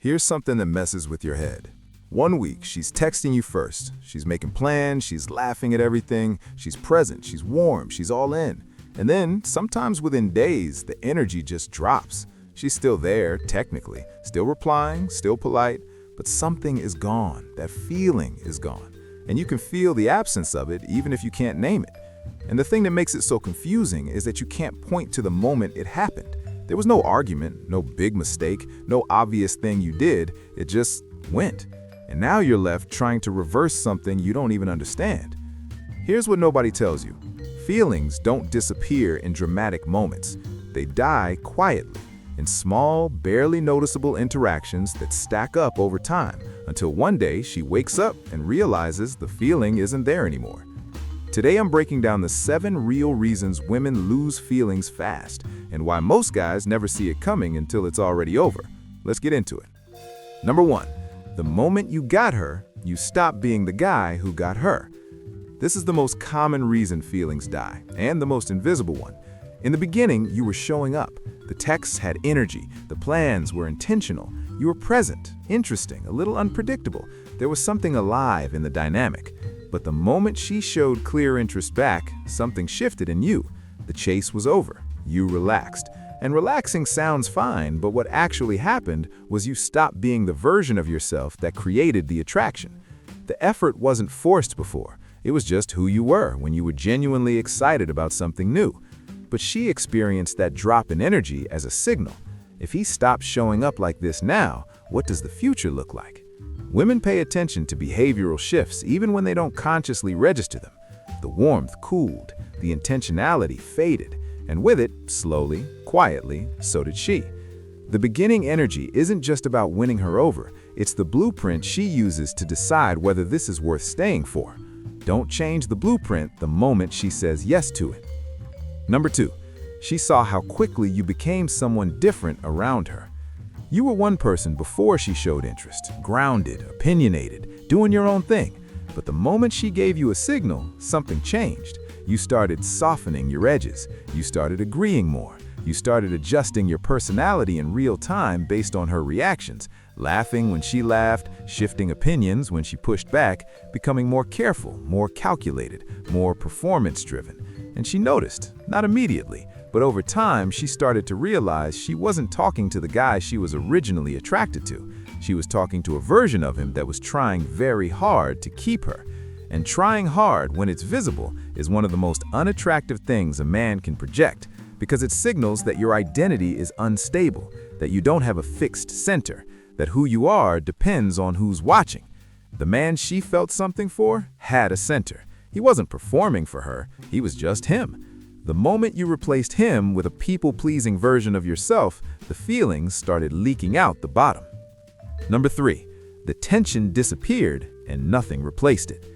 Here's something that messes with your head. One week, she's texting you first. She's making plans, she's laughing at everything, she's present, she's warm, she's all in. And then, sometimes within days, the energy just drops. She's still there, technically, still replying, still polite, but something is gone. That feeling is gone. And you can feel the absence of it even if you can't name it. And the thing that makes it so confusing is that you can't point to the moment it happened. There was no argument, no big mistake, no obvious thing you did. It just went. And now you're left trying to reverse something you don't even understand. Here's what nobody tells you. Feelings don't disappear in dramatic moments. They die quietly, in small, barely noticeable interactions that stack up over time, until one day she wakes up and realizes the feeling isn't there anymore. Today I'm breaking down the 7 real reasons women lose feelings fast, and why most guys never see it coming until it's already over. Let's get into it. Number 1. The moment you got her, you stop being the guy who got her. This is the most common reason feelings die, and the most invisible one. In the beginning, you were showing up. The texts had energy, the plans were intentional. You were present, interesting, a little unpredictable. There was something alive in the dynamic. But the moment she showed clear interest back, something shifted in you. The chase was over. You relaxed. And relaxing sounds fine, but what actually happened was you stopped being the version of yourself that created the attraction. The effort wasn't forced before. It was just who you were when you were genuinely excited about something new. But she experienced that drop in energy as a signal. If he stops showing up like this now, what does the future look like? Women pay attention to behavioral shifts even when they don't consciously register them. The warmth cooled, the intentionality faded, and with it, slowly, quietly, so did she. The beginning energy isn't just about winning her over, it's the blueprint she uses to decide whether this is worth staying for. Don't change the blueprint the moment she says yes to it. Number 2, she saw how quickly you became someone different around her. You were one person before she showed interest, grounded, opinionated, doing your own thing. But the moment she gave you a signal, something changed. You started softening your edges. You started agreeing more. You started adjusting your personality in real time based on her reactions, laughing when she laughed, shifting opinions when she pushed back, becoming more careful, more calculated, more performance-driven. And she noticed, not immediately, but over time, she started to realize she wasn't talking to the guy she was originally attracted to. She was talking to a version of him that was trying very hard to keep her. And trying hard, when it's visible, is one of the most unattractive things a man can project, because it signals that your identity is unstable, that you don't have a fixed center, that who you are depends on who's watching. The man she felt something for had a center. He wasn't performing for her, he was just him. The moment you replaced him with a people-pleasing version of yourself, the feelings started leaking out the bottom. Number 3, the tension disappeared and nothing replaced it.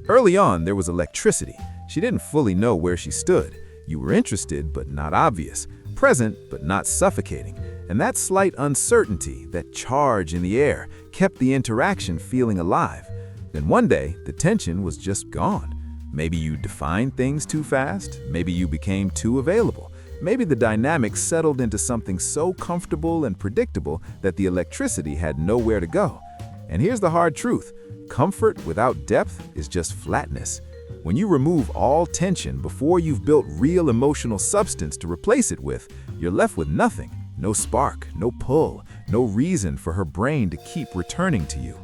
Early on, there was electricity. She didn't fully know where she stood. You were interested, but not obvious, present, but not suffocating. And that slight uncertainty, that charge in the air, kept the interaction feeling alive. Then one day, the tension was just gone. Maybe you defined things too fast, maybe you became too available, maybe the dynamic settled into something so comfortable and predictable that the electricity had nowhere to go. And here's the hard truth, comfort without depth is just flatness. When you remove all tension before you've built real emotional substance to replace it with, you're left with nothing, no spark, no pull, no reason for her brain to keep returning to you.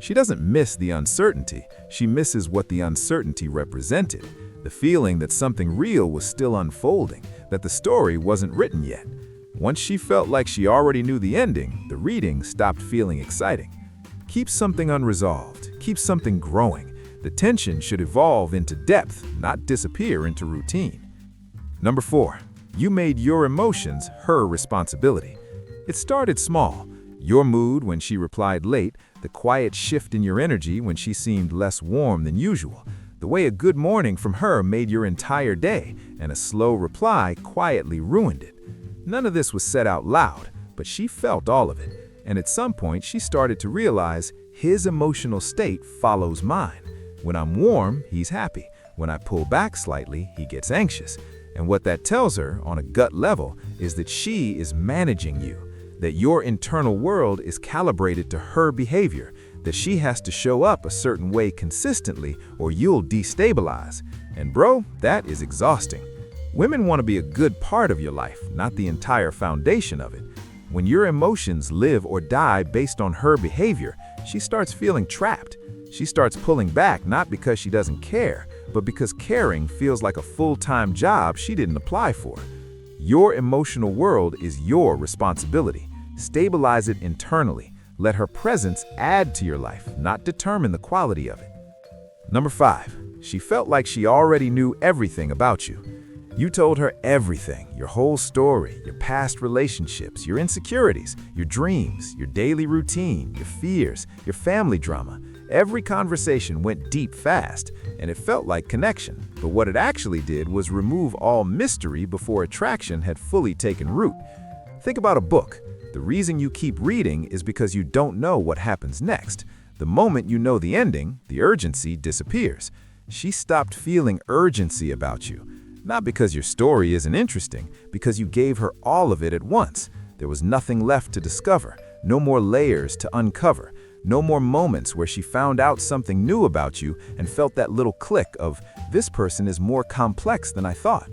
She doesn't miss the uncertainty, she misses what the uncertainty represented, the feeling that something real was still unfolding, that the story wasn't written yet. Once she felt like she already knew the ending, the reading stopped feeling exciting. Keep something unresolved, keep something growing. The tension should evolve into depth, not disappear into routine. Number 4, you made your emotions her responsibility. It started small. Your mood when she replied late, the quiet shift in your energy when she seemed less warm than usual, the way a good morning from her made your entire day, and a slow reply quietly ruined it. None of this was said out loud, but she felt all of it, and at some point she started to realize his emotional state follows mine. When I'm warm, he's happy. When I pull back slightly, he gets anxious. And what that tells her, on a gut level, is that she is managing you, that your internal world is calibrated to her behavior, that she has to show up a certain way consistently or you'll destabilize. And bro, that is exhausting. Women want to be a good part of your life, not the entire foundation of it. When your emotions live or die based on her behavior, she starts feeling trapped. She starts pulling back not because she doesn't care, but because caring feels like a full-time job she didn't apply for. Your emotional world is your responsibility. Stabilize it internally. Let her presence add to your life, not determine the quality of it. Number 5, she felt like she already knew everything about you. You told her everything, your whole story, your past relationships, your insecurities, your dreams, your daily routine, your fears, your family drama. Every conversation went deep fast, and it felt like connection. But what it actually did was remove all mystery before attraction had fully taken root. Think about a book. The reason you keep reading is because you don't know what happens next. The moment you know the ending, the urgency disappears. She stopped feeling urgency about you. Not because your story isn't interesting, because you gave her all of it at once. There was nothing left to discover, no more layers to uncover, no more moments where she found out something new about you and felt that little click of, this person is more complex than I thought.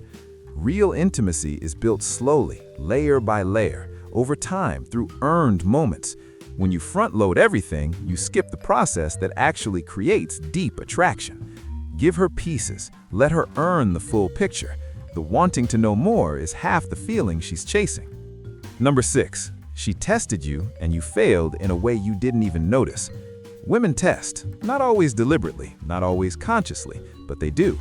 Real intimacy is built slowly, layer by layer, over time through earned moments. When you front-load everything, you skip the process that actually creates deep attraction. Give her pieces. Let her earn the full picture. The wanting to know more is half the feeling she's chasing. Number 6, she tested you and you failed in a way you didn't even notice. Women test, not always deliberately, not always consciously, but they do.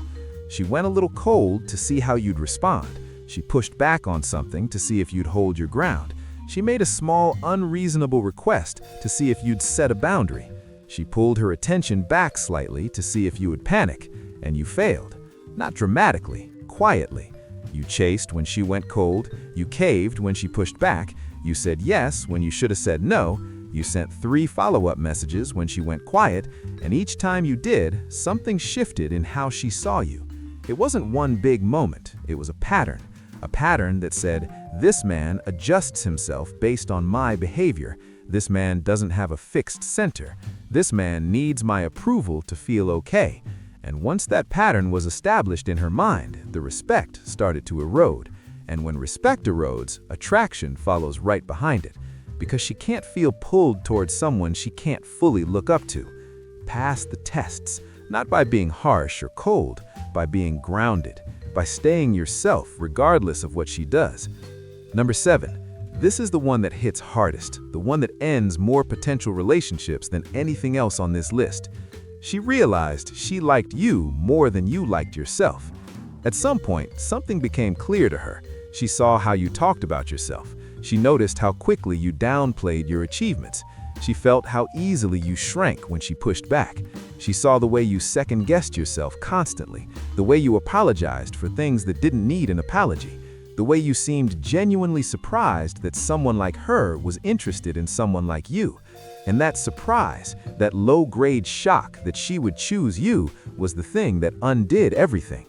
She went a little cold to see how you'd respond. She pushed back on something to see if you'd hold your ground. She made a small, unreasonable request to see if you'd set a boundary. She pulled her attention back slightly to see if you would panic, and you failed. Not dramatically, quietly. You chased when she went cold, you caved when she pushed back, you said yes when you should have said no, you sent 3 follow-up messages when she went quiet, and each time you did, something shifted in how she saw you. It wasn't one big moment, it was a pattern that said, this man adjusts himself based on my behavior. This man doesn't have a fixed center. This man needs my approval to feel okay. And once that pattern was established in her mind, the respect started to erode. And when respect erodes, attraction follows right behind it. Because she can't feel pulled towards someone she can't fully look up to. Pass the tests, not by being harsh or cold, by being grounded, by staying yourself regardless of what she does. Number 7. This is the one that hits hardest, the one that ends more potential relationships than anything else on this list. She realized she liked you more than you liked yourself. At some point, something became clear to her. She saw how you talked about yourself. She noticed how quickly you downplayed your achievements. She felt how easily you shrank when she pushed back. She saw the way you second-guessed yourself constantly, the way you apologized for things that didn't need an apology. The way you seemed genuinely surprised that someone like her was interested in someone like you. And that surprise, that low-grade shock that she would choose you, was the thing that undid everything.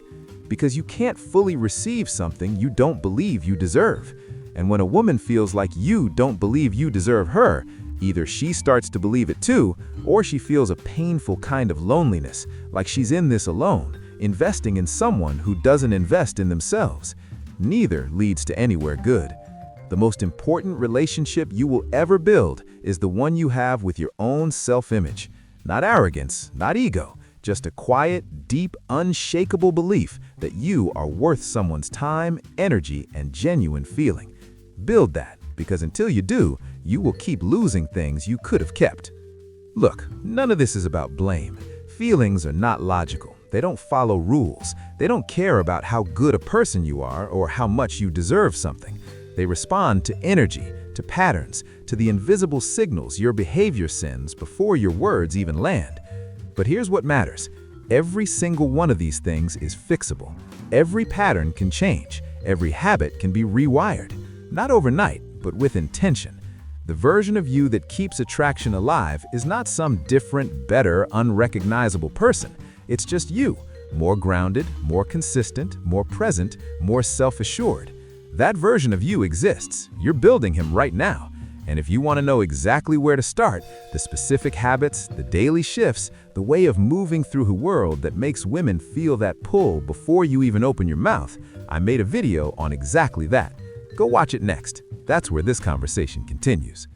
Because you can't fully receive something you don't believe you deserve. And when a woman feels like you don't believe you deserve her, either she starts to believe it too, or she feels a painful kind of loneliness, like she's in this alone, investing in someone who doesn't invest in themselves. Neither leads to anywhere good. The most important relationship you will ever build is the one you have with your own self-image. Not arrogance, not ego, just a quiet, deep, unshakable belief that you are worth someone's time, energy, and genuine feeling. Build that, because until you do, you will keep losing things you could have kept. Look, none of this is about blame. Feelings are not logical. They don't follow rules. They don't care about how good a person you are or how much you deserve something. They respond to energy, to patterns, to the invisible signals your behavior sends before your words even land. But here's what matters. Every single one of these things is fixable. Every pattern can change. Every habit can be rewired. Not overnight, but with intention. The version of you that keeps attraction alive is not some different, better, unrecognizable person. It's just you, more grounded, more consistent, more present, more self-assured. That version of you exists. You're building him right now. And if you want to know exactly where to start, the specific habits, the daily shifts, the way of moving through a world that makes women feel that pull before you even open your mouth, I made a video on exactly that. Go watch it next. That's where this conversation continues.